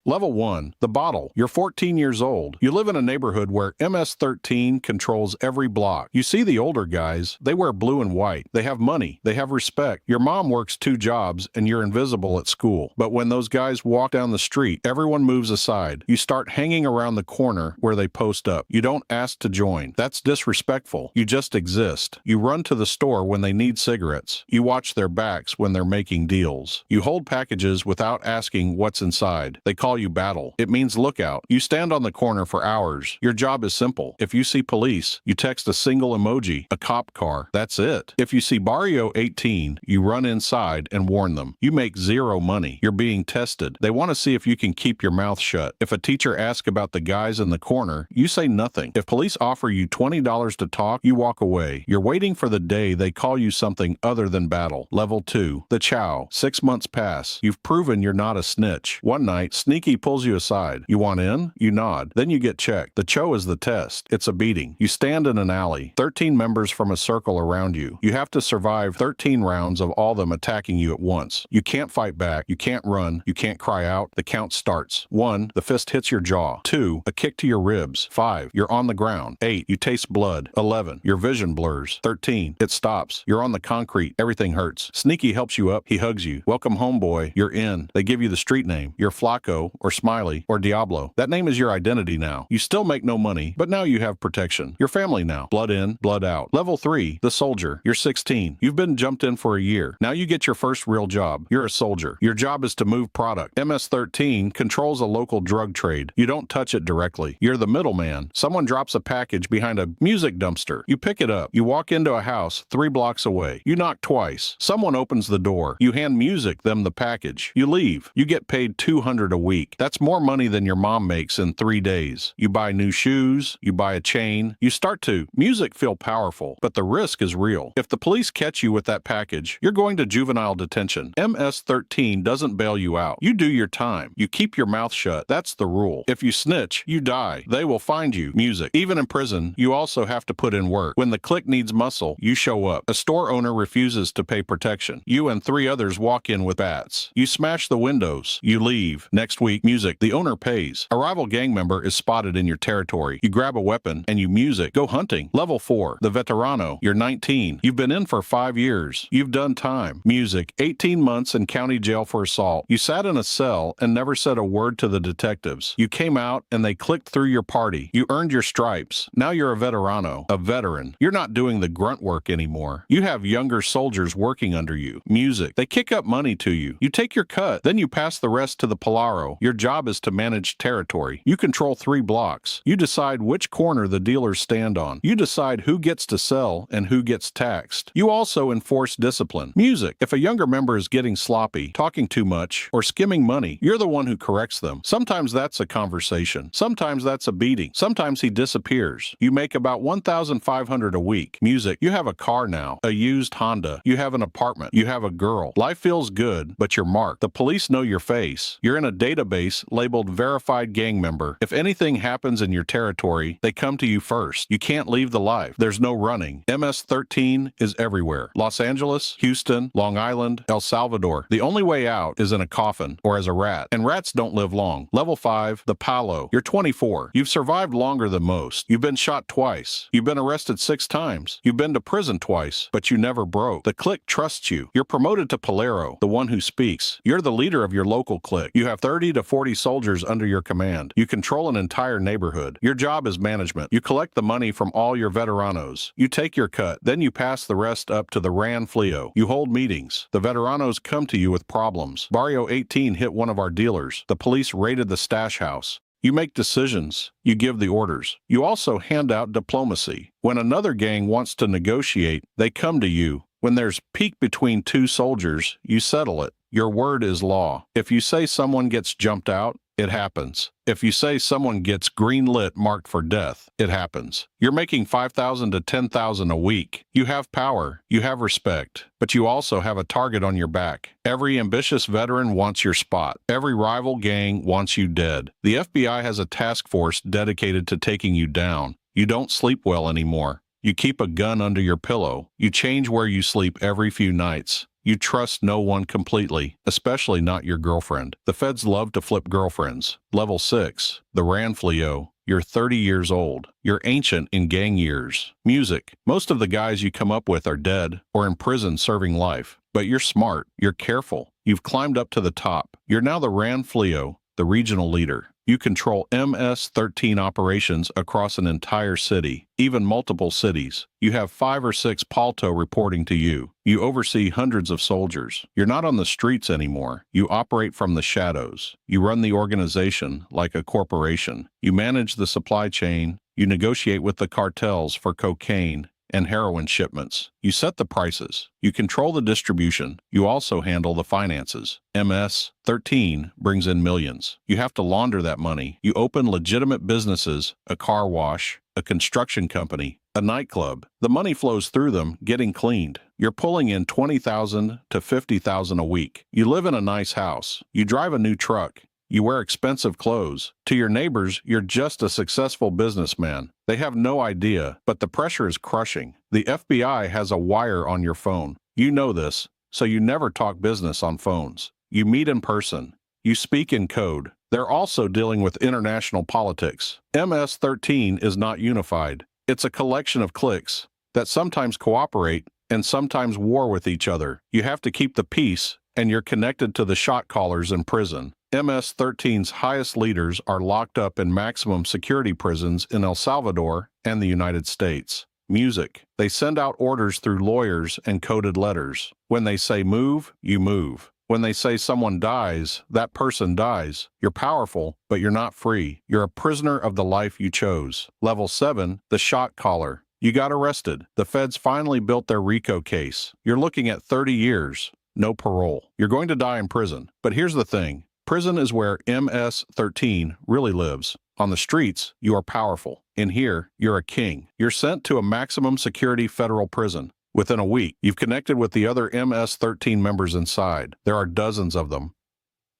Level 1. The bottle. You're 14 years old. You live in a neighborhood where MS-13 controls every block. You see the older guys, they wear blue and white. They have money. They have respect. Your mom works 2 jobs and you're invisible at school. But when those guys walk down the street, everyone moves aside. You start hanging around the corner where they post up. You don't ask to join. That's disrespectful. You just exist. You run to the store when they need cigarettes. You watch their backs when they're making deals. You hold packages without asking what's inside. They call you battle. It means lookout. You stand on the corner for hours. Your job is simple. If you see police, you text a single emoji, a cop car. That's it. If you see Barrio 18, you run inside and warn them. You make 0 money. You're being tested. They want to see if you can keep your mouth shut. If a teacher asks about the guys in the corner, you say nothing. If police offer you $20 to talk, you walk away. You're waiting for the day they call you something other than battle. Level 2. The chow. 6 months pass. You've proven you're not a snitch. One night, Sneaky pulls you aside. You want in? You nod. Then you get checked. The chow is the test. It's a beating. You stand in an alley. 13 members from a circle around you. You have to survive 13 rounds of all them attacking you at once. You can't fight back. You can't run. You can't cry out. The count starts. 1. The fist hits your jaw. 2. A kick to your ribs. 5. You're on the ground. 8. You taste blood. 11. Your vision blurs. 13. It stops. You're on the concrete. Everything hurts. Sneaky helps you up. He hugs you. Welcome home, boy. You're in. They give you the street name. You're Flacco or Smiley or Diablo. That name is your identity now. You still make no money, but now you have protection. You're family now. Blood in, blood out. Level 3. The soldier. You're 16. You've been jumped in for a year. Now you get your first real job. You're a soldier. Your job is to move product. MS-13 controls a local drug trade. You don't touch it directly. You're the middleman. Someone drops a package behind a music dumpster. You pick it up. You walk into a house 3 blocks away. You knock twice. Someone opens the door. You hand music them the package. You leave. You get paid $200 a week. That's more money than your mom makes in 3 days. You buy new shoes. You buy a chain. You start to music feel powerful, but the risk is real. If the police catch you with that package, you're going to juvenile detention. MS-13 doesn't bail you out. You do your time. You keep your mouth shut. That's the rule. If you snitch, you die. They will find you. Music. Even in prison, you also have to put in work. When the clique needs muscle, you show up. A store owner refuses to pay protection. You and 3 others walk in with bats. You smash the windows. You leave. Next week, music. The owner pays. A rival gang member is spotted in your territory. You grab a weapon and you music. Go hunting. Level 4. The veterano. You're 19. You've been in for 5 years. You've done time. Music. 18 months in county jail for assault. You sat in a cell and never said a word to the detectives. You came out and they clicked through your party. You earned your stripes. Now you're a veterano. A veteran. You're not doing the grunt work anymore. You have younger soldiers working under you. Music. They kick up money to you. You take your cut. Then you pass the rest to the Polaro. Your job is to manage territory. You control 3 blocks. You decide which corner the dealers stand on. You decide who gets to sell and who gets taxed. You also enforce discipline. Music. If a younger member is getting sloppy, talking too much, or skimming money, you're the one who corrects them. Sometimes that's a conversation. Sometimes that's a beating. Sometimes he disappears. You make about $1,500 a week. Music. You have a car now. A used Honda. You have an apartment. You have a girl. Life feels good, but you're marked. The police know your face. You're in a database labeled verified gang member. If anything happens in your territory, they come to you first. You can't leave the life. There's no running. MS-13 is everywhere. Los Angeles, Houston, Long Island, El Salvador. The only way out is in a coffin or as a rat. And rats don't live long. Level 5, the Palo. You're 24. You've survived longer than most. You've been shot twice. You've been arrested 6 times. You've been to prison twice, but you never broke. The clique trusts you. You're promoted to Polaro, the one who speaks. You're the leader of your local clique. You have 30 to 40 soldiers under your command. You control an entire neighborhood. Your job is management. You collect the money from all your veteranos. You take your cut. Then you pass the rest up to the Ran Fleo. You hold meetings. The veteranos come to you with problems. Barrio 18 hit one of our dealers. The police raided the stash house. You make decisions. You give the orders. You also hand out diplomacy. When another gang wants to negotiate, they come to you. When there's pique between 2 soldiers, you settle it. Your word is law. If you say someone gets jumped out, it happens. If you say someone gets green lit marked for death, it happens. You're making $5,000 to $10,000 a week. You have power. You have respect. But you also have a target on your back. Every ambitious veteran wants your spot. Every rival gang wants you dead. The FBI has a task force dedicated to taking you down. You don't sleep well anymore. You keep a gun under your pillow. You change where you sleep every few nights. You trust no one completely, especially not your girlfriend. The feds love to flip girlfriends. Level 6, the Ranflio. You're 30 years old. You're ancient in gang years. Music. Most of the guys you come up with are dead or in prison serving life. But you're smart. You're careful. You've climbed up to the top. You're now the Ranflio, the regional leader. You control MS-13 operations across an entire city, even multiple cities. You have 5 or 6 Palto reporting to you. You oversee hundreds of soldiers. You're not on the streets anymore. You operate from the shadows. You run the organization like a corporation. You manage the supply chain. You negotiate with the cartels for cocaine and heroin shipments. You set the prices. You control the distribution. You also handle the finances. MS-13 brings in millions. You have to launder that money. You open legitimate businesses, a car wash, a construction company, a nightclub. The money flows through them, getting cleaned. You're pulling in $20,000 to $50,000 a week. You live in a nice house. You drive a new truck. You wear expensive clothes. To your neighbors, you're just a successful businessman. They have no idea, but the pressure is crushing. The FBI has a wire on your phone. You know this, so you never talk business on phones. You meet in person. You speak in code. They're also dealing with international politics. MS-13 is not unified. It's a collection of cliques that sometimes cooperate and sometimes war with each other. You have to keep the peace, and you're connected to the shot callers in prison. MS-13's highest leaders are locked up in maximum security prisons in El Salvador and the United States. Music. They send out orders through lawyers and coded letters. When they say move, you move. When they say someone dies, that person dies. You're powerful, but you're not free. You're a prisoner of the life you chose. Level 7, the shot caller. You got arrested. The feds finally built their RICO case. You're looking at 30 years. No parole. You're going to die in prison. But here's the thing. Prison is where MS-13 really lives. On the streets, you are powerful. In here, you're a king. You're sent to a maximum security federal prison. Within a week, you've connected with the other MS-13 members inside. There are dozens of them.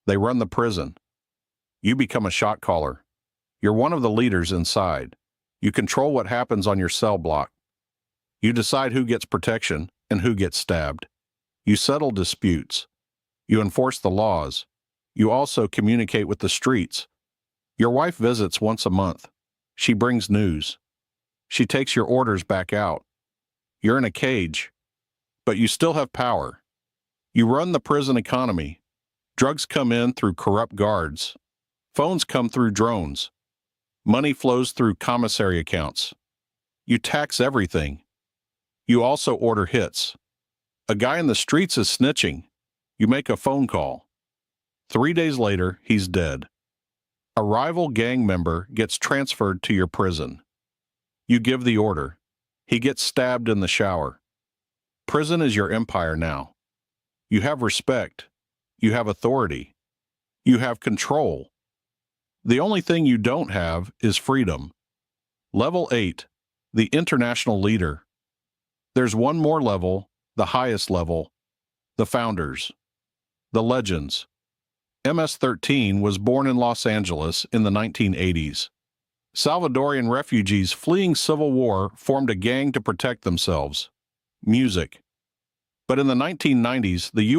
They run the prison. You become a shot caller. You're one of the leaders inside. You control what happens on your cell block. You decide who gets protection and who gets stabbed. You settle disputes. You enforce the laws. You also communicate with the streets. Your wife visits once a month. She brings news. She takes your orders back out. You're in a cage, but you still have power. You run the prison economy. Drugs come in through corrupt guards. Phones come through drones. Money flows through commissary accounts. You tax everything. You also order hits. A guy in the streets is snitching. You make a phone call. 3 days later, he's dead. A rival gang member gets transferred to your prison. You give the order. He gets stabbed in the shower. Prison is your empire now. You have respect. You have authority. You have control. The only thing you don't have is freedom. Level 8, the international leader. There's one more level, the highest level, the founders, the legends. MS-13 was born in Los Angeles in the 1980s. Salvadorian refugees fleeing civil war formed a gang to protect themselves. Music. But in the 1990s, the U.S.